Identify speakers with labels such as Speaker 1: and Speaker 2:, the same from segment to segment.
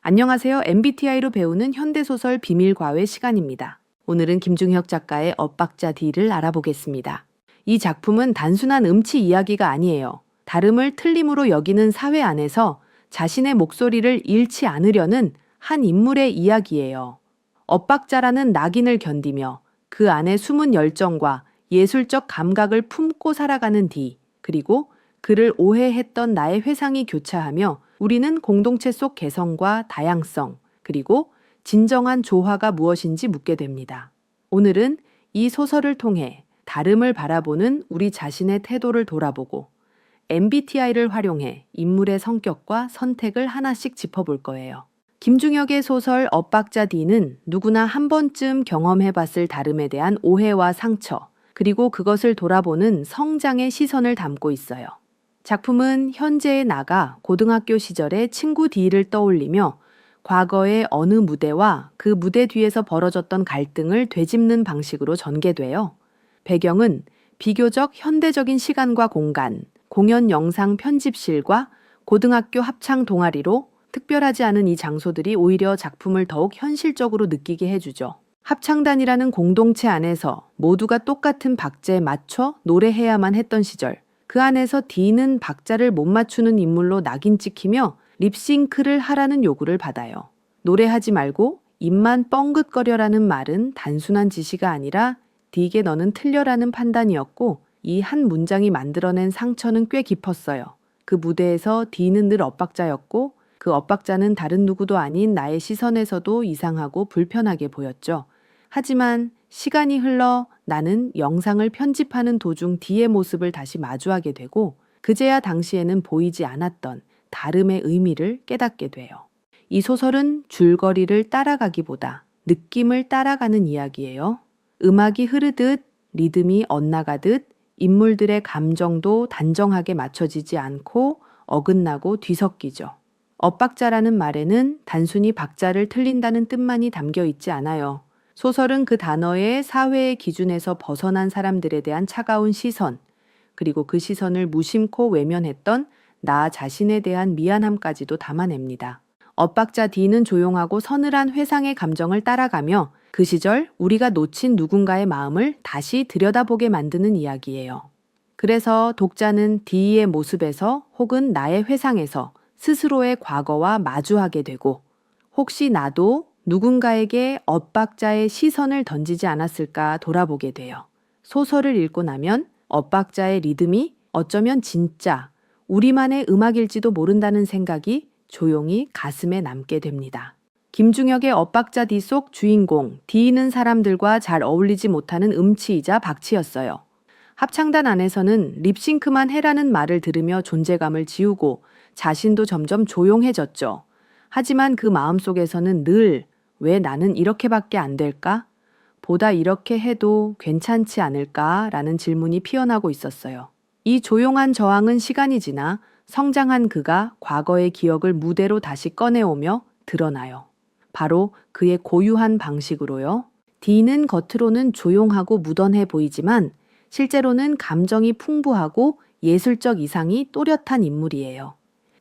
Speaker 1: 안녕하세요. MBTI로 배우는 현대소설 비밀과외 시간입니다. 오늘은 김중혁 작가의 엇박자 D를 알아보겠습니다. 이 작품은 단순한 음치 이야기가 아니에요. 다름을 틀림으로 여기는 사회 안에서 자신의 목소리를 잃지 않으려는 한 인물의 이야기예요. 엇박자라는 낙인을 견디며 그 안에 숨은 열정과 예술적 감각을 품고 살아가는 D, 그리고 그를 오해했던 나의 회상이 교차하며 우리는 공동체 속 개성과 다양성, 그리고 진정한 조화가 무엇인지 묻게 됩니다. 오늘은 이 소설을 통해 다름을 바라보는 우리 자신의 태도를 돌아보고 MBTI를 활용해 인물의 성격과 선택을 하나씩 짚어볼 거예요. 김중혁의 소설 엇박자 D는 누구나 한 번쯤 경험해봤을 다름에 대한 오해와 상처, 그리고 그것을 돌아보는 성장의 시선을 담고 있어요. 작품은 현재의 나가 고등학교 시절의 친구 D를 떠올리며 과거의 어느 무대와 그 무대 뒤에서 벌어졌던 갈등을 되짚는 방식으로 전개돼요. 배경은 비교적 현대적인 시간과 공간, 공연 영상 편집실과 고등학교 합창 동아리로 특별하지 않은 이 장소들이 오히려 작품을 더욱 현실적으로 느끼게 해주죠. 합창단이라는 공동체 안에서 모두가 똑같은 박자에 맞춰 노래해야만 했던 시절, 그 안에서 D는 박자를 못 맞추는 인물로 낙인 찍히며 립싱크를 하라는 요구를 받아요. 노래하지 말고 입만 뻥긋거려라는 말은 단순한 지시가 아니라 D에게 너는 틀려라는 판단이었고, 이 한 문장이 만들어낸 상처는 꽤 깊었어요. 그 무대에서 D는 늘 엇박자였고, 그 엇박자는 다른 누구도 아닌 나의 시선에서도 이상하고 불편하게 보였죠. 하지만 시간이 흘러 나는 영상을 편집하는 도중 D의 모습을 다시 마주하게 되고, 그제야 당시에는 보이지 않았던 다름의 의미를 깨닫게 돼요. 이 소설은 줄거리를 따라가기보다 느낌을 따라가는 이야기예요. 음악이 흐르듯 리듬이 엇나가듯 인물들의 감정도 단정하게 맞춰지지 않고 어긋나고 뒤섞이죠. 엇박자라는 말에는 단순히 박자를 틀린다는 뜻만이 담겨 있지 않아요. 소설은 그 단어의 사회의 기준에서 벗어난 사람들에 대한 차가운 시선, 그리고 그 시선을 무심코 외면했던 나 자신에 대한 미안함까지도 담아냅니다. 엇박자 D는 조용하고 서늘한 회상의 감정을 따라가며 그 시절 우리가 놓친 누군가의 마음을 다시 들여다보게 만드는 이야기예요. 그래서 독자는 D의 모습에서 혹은 나의 회상에서 스스로의 과거와 마주하게 되고, 혹시 나도 누군가에게 엇박자의 시선을 던지지 않았을까 돌아보게 돼요. 소설을 읽고 나면 엇박자의 리듬이 어쩌면 진짜 우리만의 음악일지도 모른다는 생각이 조용히 가슴에 남게 됩니다. 김중혁의 엇박자 D 속 주인공 D는 사람들과 잘 어울리지 못하는 음치이자 박치였어요. 합창단 안에서는 립싱크만 해라는 말을 들으며 존재감을 지우고 자신도 점점 조용해졌죠. 하지만 그 마음속에서는 늘 왜 나는 이렇게밖에 안 될까? 보다 이렇게 해도 괜찮지 않을까? 라는 질문이 피어나고 있었어요. 이 조용한 저항은 시간이 지나 성장한 그가 과거의 기억을 무대로 다시 꺼내오며 드러나요. 바로 그의 고유한 방식으로요. D는 겉으로는 조용하고 무던해 보이지만 실제로는 감정이 풍부하고 예술적 이상이 또렷한 인물이에요.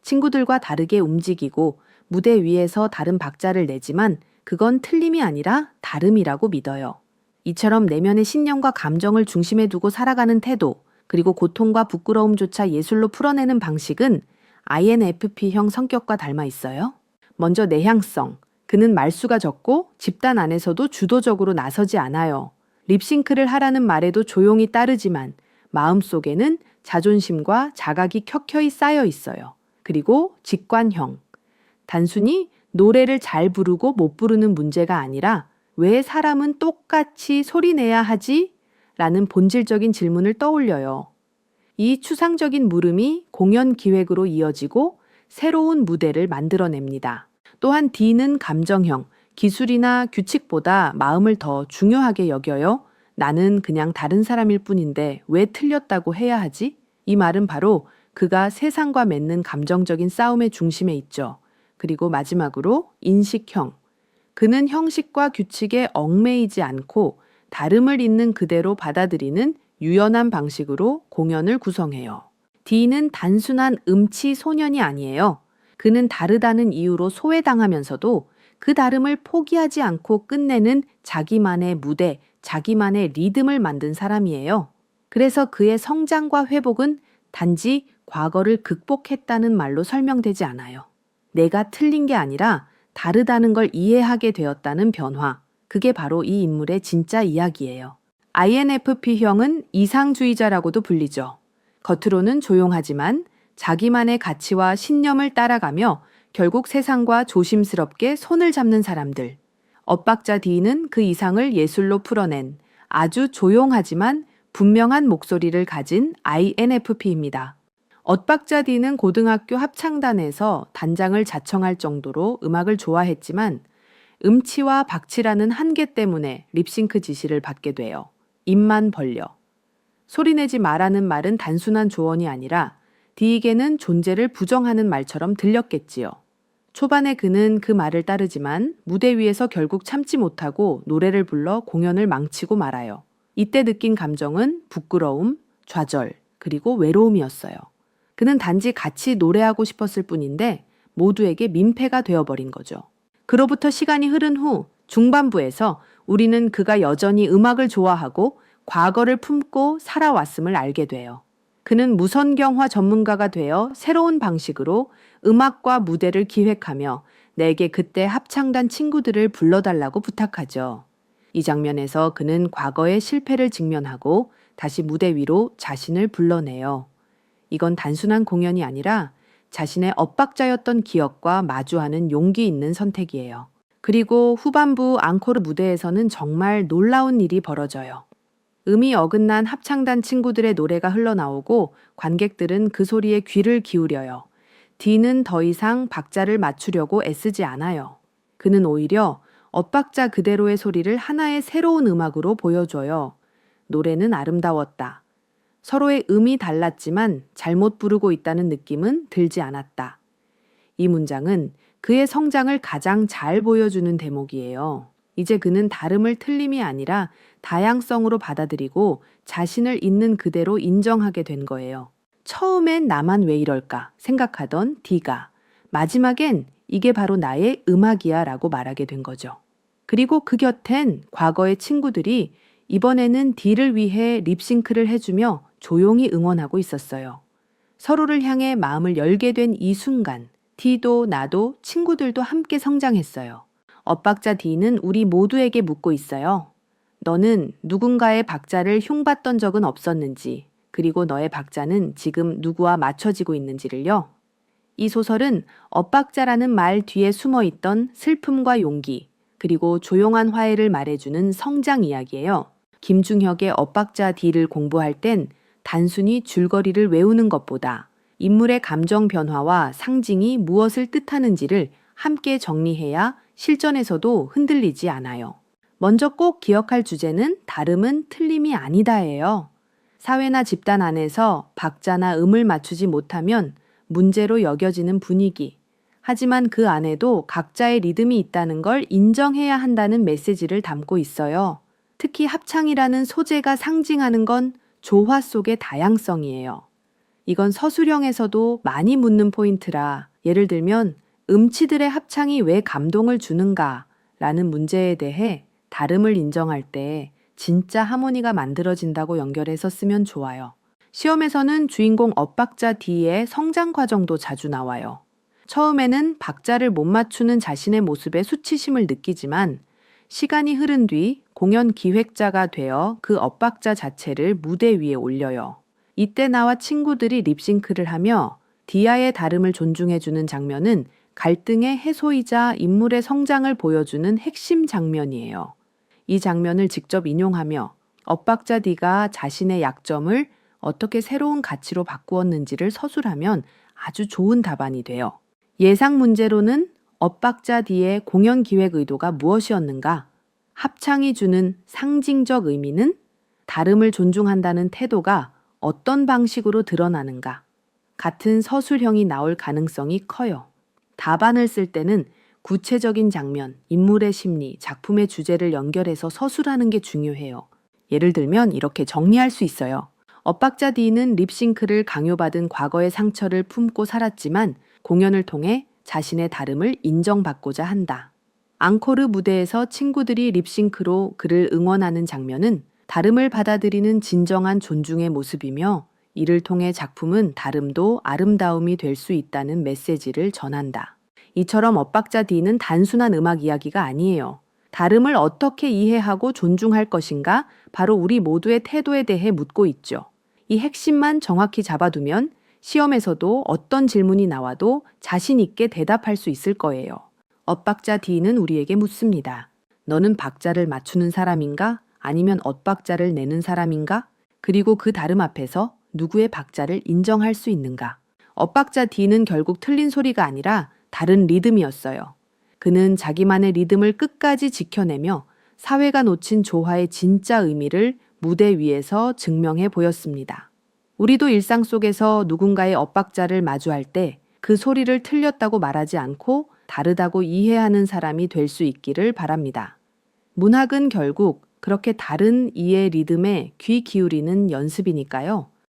Speaker 1: 친구들과 다르게 움직이고 무대 위에서 다른 박자를 내지만 그건 틀림이 아니라 다름이라고 믿어요. 이처럼 내면의 신념과 감정을 중심에 두고 살아가는 태도, 그리고 고통과 부끄러움조차 예술로 풀어내는 방식은 INFP형 성격과 닮아 있어요. 먼저 내향성, 그는 말수가 적고 집단 안에서도 주도적으로 나서지 않아요. 립싱크를 하라는 말에도 조용히 따르지만 마음속에는 자존심과 자각이 켜켜이 쌓여 있어요. 그리고 직관형, 단순히 노래를 잘 부르고 못 부르는 문제가 아니라 왜 사람은 똑같이 소리내야 하지? 라는 본질적인 질문을 떠올려요. 이 추상적인 물음이 공연 기획으로 이어지고 새로운 무대를 만들어냅니다. 또한 D는 감정형, 기술이나 규칙보다 마음을 더 중요하게 여겨요. 나는 그냥 다른 사람일 뿐인데 왜 틀렸다고 해야 하지? 이 말은 바로 그가 세상과 맺는 감정적인 싸움의 중심에 있죠. 그리고 마지막으로 인식형. 그는 형식과 규칙에 얽매이지 않고 다름을 있는 그대로 받아들이는 유연한 방식으로 공연을 구성해요. D는 단순한 음치 소년이 아니에요. 그는 다르다는 이유로 소외당하면서도 그 다름을 포기하지 않고 끝내는 자기만의 무대, 자기만의 리듬을 만든 사람이에요. 그래서 그의 성장과 회복은 단지 과거를 극복했다는 말로 설명되지 않아요. 내가 틀린 게 아니라 다르다는 걸 이해하게 되었다는 변화. 그게 바로 이 인물의 진짜 이야기예요. INFP형은 이상주의자라고도 불리죠. 겉으로는 조용하지만 자기만의 가치와 신념을 따라가며 결국 세상과 조심스럽게 손을 잡는 사람들. 엇박자 D는 그 이상을 예술로 풀어낸 아주 조용하지만 분명한 목소리를 가진 INFP입니다. 엇박자 D는 고등학교 합창단에서 단장을 자청할 정도로 음악을 좋아했지만 음치와 박치라는 한계 때문에 립싱크 지시를 받게 돼요. 입만 벌려. 소리내지 말라는 말은 단순한 조언이 아니라 D에게는 존재를 부정하는 말처럼 들렸겠지요. 초반에 그는 그 말을 따르지만 무대 위에서 결국 참지 못하고 노래를 불러 공연을 망치고 말아요. 이때 느낀 감정은 부끄러움, 좌절, 그리고 외로움이었어요. 그는 단지 같이 노래하고 싶었을 뿐인데 모두에게 민폐가 되어버린 거죠. 그로부터 시간이 흐른 후 중반부에서 우리는 그가 여전히 음악을 좋아하고 과거를 품고 살아왔음을 알게 돼요. 그는 무선경화 전문가가 되어 새로운 방식으로 음악과 무대를 기획하며 내게 그때 합창단 친구들을 불러달라고 부탁하죠. 이 장면에서 그는 과거의 실패를 직면하고 다시 무대 위로 자신을 불러내요. 이건 단순한 공연이 아니라 자신의 엇박자였던 기억과 마주하는 용기 있는 선택이에요. 그리고 후반부 앙코르 무대에서는 정말 놀라운 일이 벌어져요. 음이 어긋난 합창단 친구들의 노래가 흘러나오고 관객들은 그 소리에 귀를 기울여요. D는 더 이상 박자를 맞추려고 애쓰지 않아요. 그는 오히려 엇박자 그대로의 소리를 하나의 새로운 음악으로 보여줘요. 노래는 아름다웠다. 서로의 음이 달랐지만 잘못 부르고 있다는 느낌은 들지 않았다. 이 문장은 그의 성장을 가장 잘 보여주는 대목이에요. 이제 그는 다름을 틀림이 아니라 다양성으로 받아들이고 자신을 있는 그대로 인정하게 된 거예요. 처음엔 나만 왜 이럴까 생각하던 D가 마지막엔 이게 바로 나의 음악이야 라고 말하게 된 거죠. 그리고 그 곁엔 과거의 친구들이 이번에는 D를 위해 립싱크를 해주며 조용히 응원하고 있었어요. 서로를 향해 마음을 열게 된 이 순간 D도 나도 친구들도 함께 성장했어요. 엇박자 D는 우리 모두에게 묻고 있어요. 너는 누군가의 박자를 흉봤던 적은 없었는지, 그리고 너의 박자는 지금 누구와 맞춰지고 있는지를요. 이 소설은 엇박자라는 말 뒤에 숨어있던 슬픔과 용기, 그리고 조용한 화해를 말해주는 성장 이야기예요. 김중혁의 엇박자 D를 공부할 땐 단순히 줄거리를 외우는 것보다 인물의 감정 변화와 상징이 무엇을 뜻하는지를 함께 정리해야 실전에서도 흔들리지 않아요. 먼저 꼭 기억할 주제는 다름은 틀림이 아니다예요. 사회나 집단 안에서 박자나 음을 맞추지 못하면 문제로 여겨지는 분위기. 하지만 그 안에도 각자의 리듬이 있다는 걸 인정해야 한다는 메시지를 담고 있어요. 특히 합창이라는 소재가 상징하는 건 조화 속의 다양성이에요. 이건 서술형에서도 많이 묻는 포인트라 예를 들면 음치들의 합창이 왜 감동을 주는가 라는 문제에 대해 다름을 인정할 때 진짜 하모니가 만들어진다고 연결해서 쓰면 좋아요. 시험에서는 주인공 엇박자 D의 성장 과정도 자주 나와요. 처음에는 박자를 못 맞추는 자신의 모습에 수치심을 느끼지만 시간이 흐른 뒤 공연 기획자가 되어 그 엇박자 자체를 무대 위에 올려요. 이때 나와 친구들이 립싱크를 하며 디아의 다름을 존중해주는 장면은 갈등의 해소이자 인물의 성장을 보여주는 핵심 장면이에요. 이 장면을 직접 인용하며 엇박자 D가 자신의 약점을 어떻게 새로운 가치로 바꾸었는지를 서술하면 아주 좋은 답안이 돼요. 예상 문제로는 엇박자 D의 공연 기획 의도가 무엇이었는가? 합창이 주는 상징적 의미는? 다름을 존중한다는 태도가 어떤 방식으로 드러나는가? 같은 서술형이 나올 가능성이 커요. 답안을 쓸 때는 구체적인 장면, 인물의 심리, 작품의 주제를 연결해서 서술하는 게 중요해요. 예를 들면 이렇게 정리할 수 있어요. 엇박자 D는 립싱크를 강요받은 과거의 상처를 품고 살았지만 공연을 통해 자신의 다름을 인정받고자 한다. 앙코르 무대에서 친구들이 립싱크로 그를 응원하는 장면은 다름을 받아들이는 진정한 존중의 모습이며, 이를 통해 작품은 다름도 아름다움이 될 수 있다는 메시지를 전한다. 이처럼 엇박자 D는 단순한 음악 이야기가 아니에요. 다름을 어떻게 이해하고 존중할 것인가, 바로 우리 모두의 태도에 대해 묻고 있죠. 이 핵심만 정확히 잡아두면 시험에서도 어떤 질문이 나와도 자신 있게 대답할 수 있을 거예요. 엇박자 D는 우리에게 묻습니다. 너는 박자를 맞추는 사람인가? 아니면 엇박자를 내는 사람인가? 그리고 그 다름 앞에서 누구의 박자를 인정할 수 있는가? 엇박자 D는 결국 틀린 소리가 아니라 다른 리듬이었어요. 그는 자기만의 리듬을 끝까지 지켜내며 사회가 놓친 조화의 진짜 의미를 무대 위에서 증명해 보였습니다. 우리도 일상 속에서 누군가의 엇박자를 마주할 때 그 소리를 틀렸다고 말하지 않고 다르다고 이해하는 사람이 될 수 있기를 바랍니다. 문학은 결국 그렇게 다른 이의 리듬에 귀 기울이는 연습이니까요.